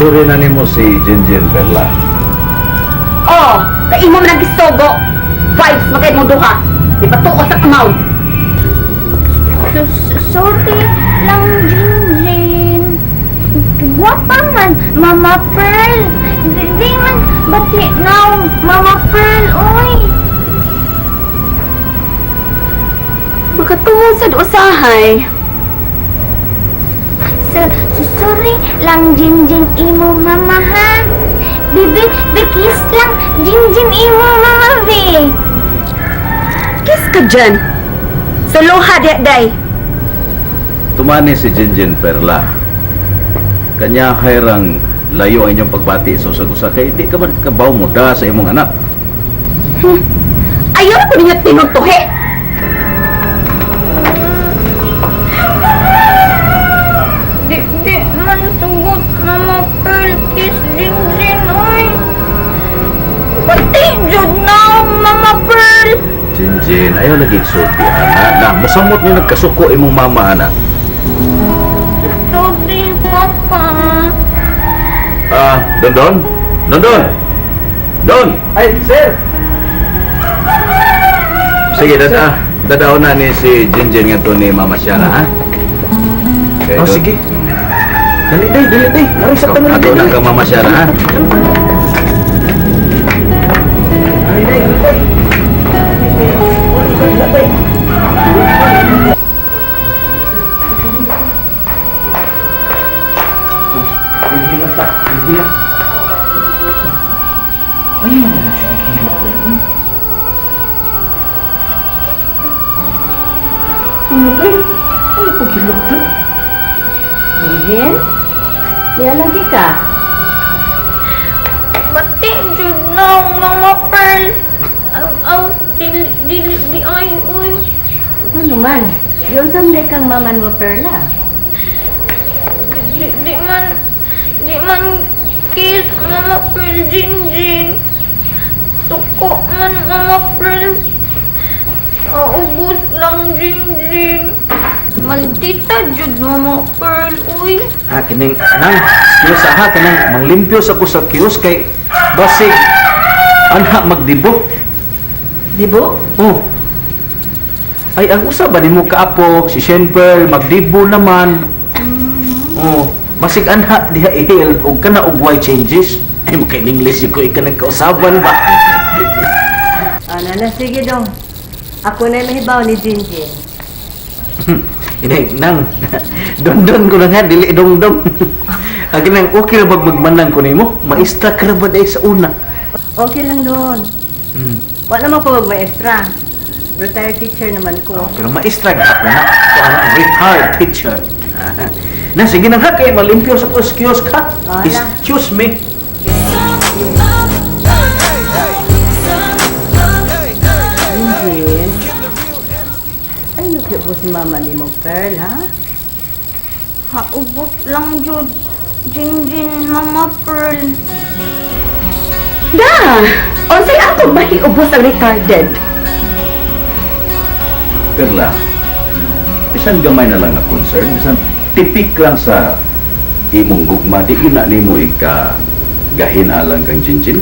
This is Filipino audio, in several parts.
Suri na nimo si Jinjin Perla. Oh, kaimo man ang gisogo. Vibes magkait mo duha. Di pa tuos sa kamaw. Sorry lang, Jinjin. Guwapa man, Mama Pearl. Di man bati now, Mama Pearl, oy. Makatungod sa usahay. Sorry lang, Jinjin imo, Mama, ha? Bibi, kiss lang, Jinjin imo, Mama, be. Kiss ka dyan. Sa luha, day. Tumani si Jinjin Perla. Kanya hayrang layo ang inyong pagbati sa usag-usa kay di ka ba kabaw mo da sa imong anak. Ayaw ko ninyo tinuntuhi. Di man sugot, Mama Pearl, kiss Jinjin, oy. Bati jud now, Mama Pearl. Jinjin, ayaw lagi sulti ana. Na mosamot ni nagkasuko imong mama ana. Sorry, Papa. Dondon? Don! Ay, sir! Sige, dadaw na ni si Jinjin nga to ni Mama Shana, ha? Okay, Oh, Don. sige. Dali, day. Aray, sa tanong Ato na kang Mama Shana, ha? Ayaw mo siya naghihilak tayo. Ano ba? Ano paghilak tayo? Jinjin? Di lagi ka. Bati jud now, Mama Pearl. Di ay, uy. Ano man? Yung samday kang maman mo, Perla. Di man kiss, Mama Pearl, Jinjin. Tuko man, Mama Pearl. Ubus lang, Jinjin. Maldita jud, Mama Pearl, uy. Kining, nang, kiyos kanang manglimpyo sa ko sa kiyos kay basig, anak magdibo. Dibo? Oh. Ay, ang usa ba nimo kaapo, si Shenper, magdibo naman. Oh, basig anha diha ihil, og kana og why changes. Ay, mo kay English ko ika nagkausaban ba? Na, sige dong. Ako na yung mahibaw ni Jinjin. Ini, nang, don ko na nga, dili dong. Agi nang, okay na bag magmanang ko nimo? Maestra ka na ba dahil sa una? Okay lang doon. Wala naman pa mag-maestra. Retired teacher naman ko. Pero maestra ka na, retired teacher. Na, sige na nga, kay malimpyo sa kiosk ka. Wala. Excuse me. Jinjin? Ay, nagkibo si mama ni mong Pearl, ha? Ubus lang jud, Jinjin, Mama Pearl. Da! Unsay ako mahiubos ang retarded? Perla, isang gamay na lang na concern, isang tipik lang sa imong gugma, di ina nimo ika gahinalang kang Jinjin.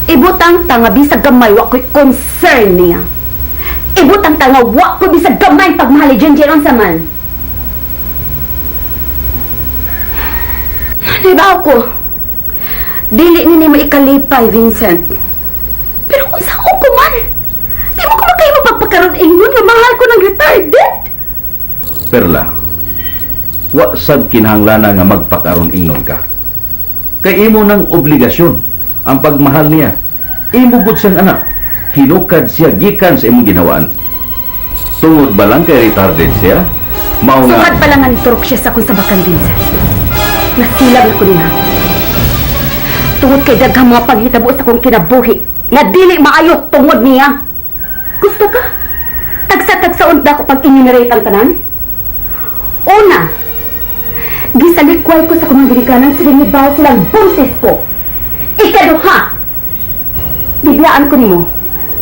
Ibutang tanga bisag gamay wa ko'y concern niya. Ibutang tanga wa ko bisag gamay pagmahal ni Jinjin unsa man. Diba ako? Dili ni mo ikalipay, Vincent. Pero kung saan ko man, di mo ko makayo mapagpakaroon ingon nga mahal ko ng retarded. Perla, wa sad kinahanglan nga magpakaron ingnon ka. Kay imo ng obligasyon ang pagmahal niya. Imo gud siyang anak. Hinukad siya gikan sa imong ginawaan. Tungod ba lang kay retarded siya? Mao nga Sukat pa lang nga niturok siya sa kung sabakan, Vincent. Nasilag na ko niya. Tungod kay daghang mga paghitabo sa kong kinabuhi nga dili maayo tungod niya. Gusto ka? Tagsa-tagsaon da ko pag enumerate ang tanan? Una, gisalikway ko sa kumang ginikanan sila ni Bao silang buntis ko. Ikaduha, biglaan ko nimo.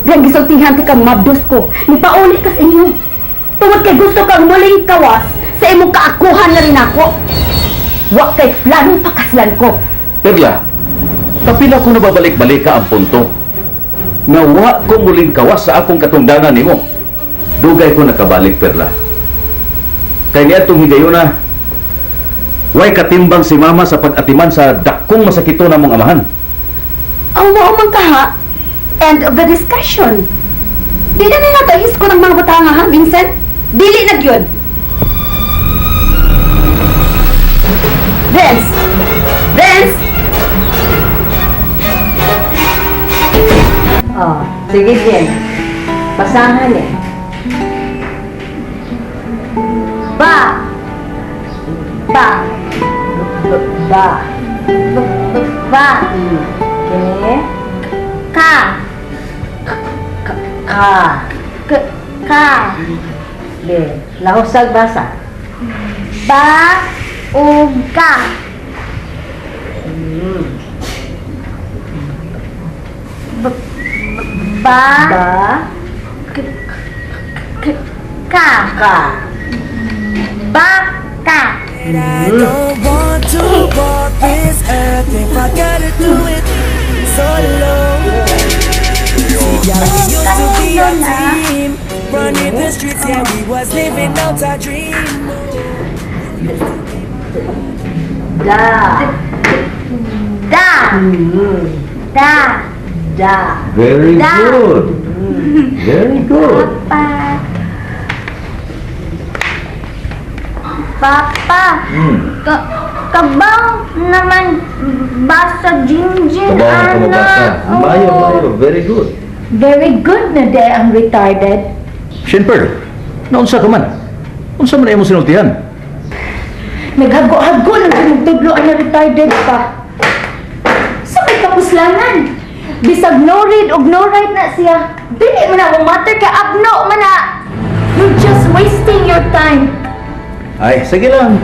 Diyan gisultihan ti kang mabdos ko. Ni pauli ka sa inyo. Tungod kay gusto kang muling kawas sa imong kaakuhan na rin ako. Wa kay planong pakaslan ko. Perla, kapila ko nababalik-balik ka ang punto. Nga wa ko muling kawas sa akong katungdanan nimo. Dugay ko nakabalik, Perla. Kay niya itong higayon na, way katimbang si mama sa pag-atiman sa dakong masakito na mong amahan. Ang mao man kaha. End of the discussion. Di na natahis ko ng mga butanga ha, Vincent? Dili na gyud. Vince! Vince! Oh, sige din. Basahan eh. Ba! Ba! Ba! Ba. Okay. Ka. Ka. Ka. Be. Lahusag basa. Ba. Ug ka. Ba. Ba. Ka. Ka. Ba. Ka. I don't want to walk this earth if I gotta do it solo. Yeah, we used to be a team, running the streets. Yeah, we was living out our dream. Da. Da. Da. Da. Very Da. good. Very good. Papa. Papa. Kabang naman basa Jinjin, Kabahan ka mabasa. Oo. Mayo. Very good. Very good na day ang retarded. Shenper, naunsa ka man? Unsa man ay mo sinultihan? Naghago-hago na nagtudlo ang retarded pa. Sa may kapuslangan. Bisag no read og no write na siya. Dili man na mo matter ka abno man na. You're just wasting your time. Ay, sige lang.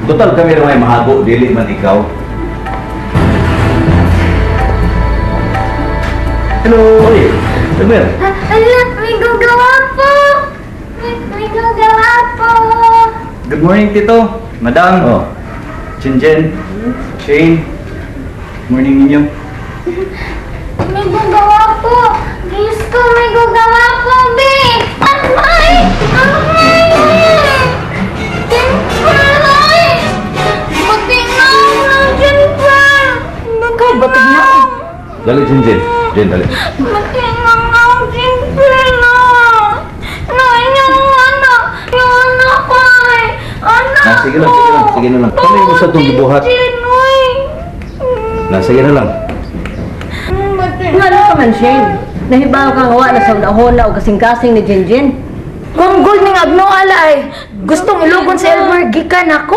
Total kami rin may mahago, dili man ikaw. Hello. Oy, Elmer. Ala, may gagawa po. May gagawa po. Good morning, Tito. Madam. Oh. Jinjen. Shane. Morning ninyo. May gagawa po. Diyos ko, may gagawa po, be. Amay! Timper! Matingaw ng timper! Kay batignaw. Dali, Jen. Jen, dali. Matingaw ng timper na! Yung anak ko ay... Anak Ah, sige lang. Sige na lang. Kamay mo sa itong gibuhat. Sige na lang. Nga ka man, Shane. Nahibaw kang wa na sa unahona o kasing-kasing ni Jinjin. Kung gul ning abno ala ay gustong ilugon sa Elmer gikan ako.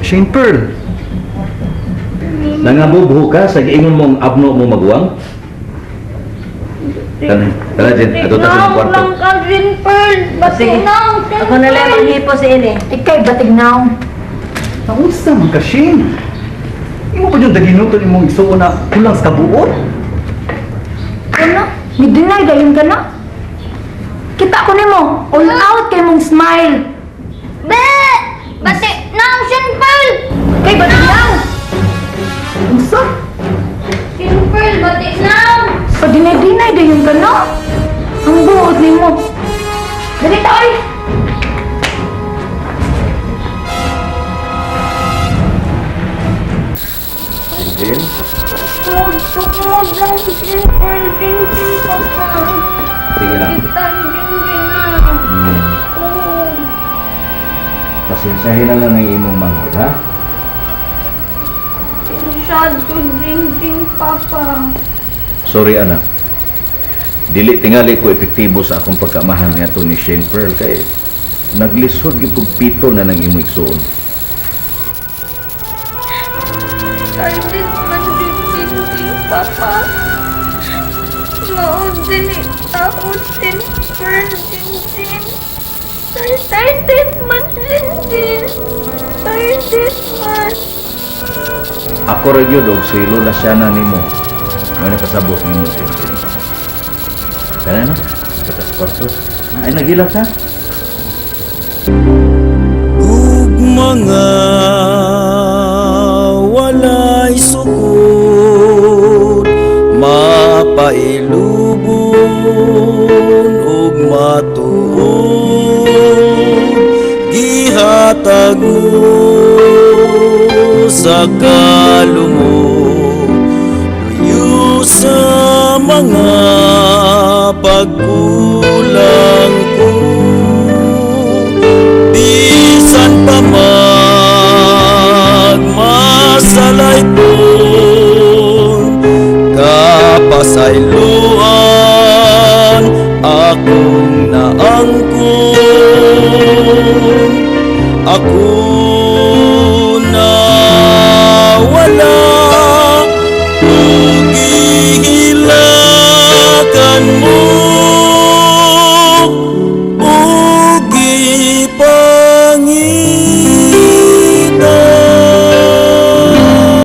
Shane Pearl. Nangabubuho ka sa giingon mong abno mo magwang? Tara, Jen. Ato ta sa kwarto. lang ka, Pearl. Sige, ako na lang ang hipo si ini. Ikay batignaw. Naunsa man ka, Shane? Imo pa yung daginuton imong isuon na kulang sa kabuot? Ano? May deny dayon ka na? Kita ko nimo. All out kay mong smile. Be! Bati na ang Pearl! Kay batignaw. Unsa? Pearl, bati na! Padinay-dinay dayon ka na. Ang buot nimo. Dali tayo. Jen? Tumod lang si Pearl. Jinjin pa pa. Sige lang. Kita Jinjin na. Oo. Pasensyahin na lang ang imong manghod, ha? Masyado Jinjin, Papa. Sorry, anak. Dili tingali ko epektibo sa akong pagkamahan nga to ni Shane Pearl kay naglisod gyud kog pito na nang imo igsuon. Tardes man Jinjin, Papa. Maod din itaot din Pearl, Jinjin. Tardes man Jinjin. Tardes man. Ako ra gyud og si Lola Shana nimo. May nakasabot nimo Jen. Tara na, sa kwarto. Ay, nagilak ka? Ug mga pailubon ug matuod gihatag mo sa kalumog luyo sa mga pagkulang ko bisan pa magmasalay po kapasaylo